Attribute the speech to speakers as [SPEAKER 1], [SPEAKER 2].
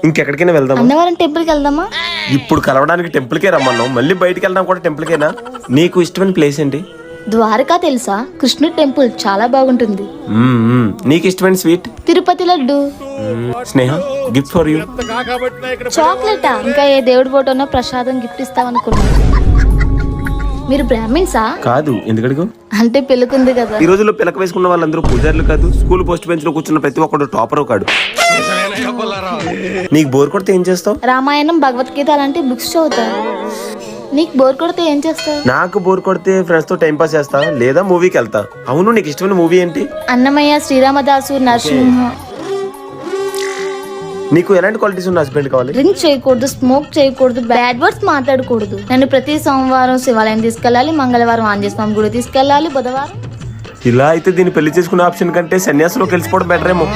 [SPEAKER 1] ఇంకెక్కడికైనా వెళ్దాం.
[SPEAKER 2] అన్నవరం టెంపుల్ కి వెళ్దామా?
[SPEAKER 1] ఇప్పుడు కలవడానికి టెంపుల్కే రమ్మన్నావు, మళ్ళీ బయటికి వెళ్దాం కూడా టెంపుల్కేనా? నీకు ఇష్టమైన ప్లేస్ ఏంటి?
[SPEAKER 2] ద్వారకా తెలుసా? కృష్ణుడి టెంపుల్ చాలా బాగుంటుంది.
[SPEAKER 1] నీకు ఇష్టమైన sweet?
[SPEAKER 2] Tirupati laddu.
[SPEAKER 1] Sneha, gift for you.
[SPEAKER 2] చాక్లెటా? ఇంకా ఏ దేవుడి ఫోటోనో ప్రసాదం గిఫ్ట్ ఇస్తామనుకున్నా. మీరు బ్రాహ్మిన్సా?
[SPEAKER 1] కాదు, ఎందుకడుగు?
[SPEAKER 2] అంటే పెళ్ళికుంది కదా.
[SPEAKER 1] ఈ రోజుల్లో పిలక వేసుకున్న వాళ్ళందరూ పూజారులు కాదు, స్కూల్ పోస్ట్ బెంచ్ లో కూర్చున్న ప్రతి ఒక్కడు టాపర్ కాడు. నీకు బోర్ కొడితే ఏం చేస్తావు?
[SPEAKER 2] రామాయణం, భగవద్గీత అలాంటి బుక్స్ చదువుతా. నీకు బోర్ కొడితే ఏం చేస్తావు?
[SPEAKER 1] నాకు బోర్ కొడితే ఫ్రెండ్స్ తో టైం పాస్ చేస్తా, లేదా మూవీకి వెళ్తా. అవును, నీకు ఇష్టమైన మూవీ ఏంటి?
[SPEAKER 2] అన్నమయ్య, శ్రీరామదాసు, నరసింహ.
[SPEAKER 1] నీకు ఎలాంటి క్వాలిటీస్ ఉన్న హస్బెండ్ కావాలి?
[SPEAKER 2] డ్రింక్ చేయకూడదు, స్మోక్ చేయకూడదు, బ్యాడ్ వర్డ్స్ మాట్లాడకూడదు. నన్ను ప్రతి సోమవారం శివాలయం తీసుకెళ్ళాలి, మంగళవారం ఆంజనేయ స్వామి గుడి తీసుకెళ్ళాలి, బుధవారం.
[SPEAKER 1] ఇలా అయితే దీన్ని పెళ్లి చేసుకునే ఆప్షన్ కంటే సన్యాసంలో కలిసిపోవడం బెటర్ ఏమో.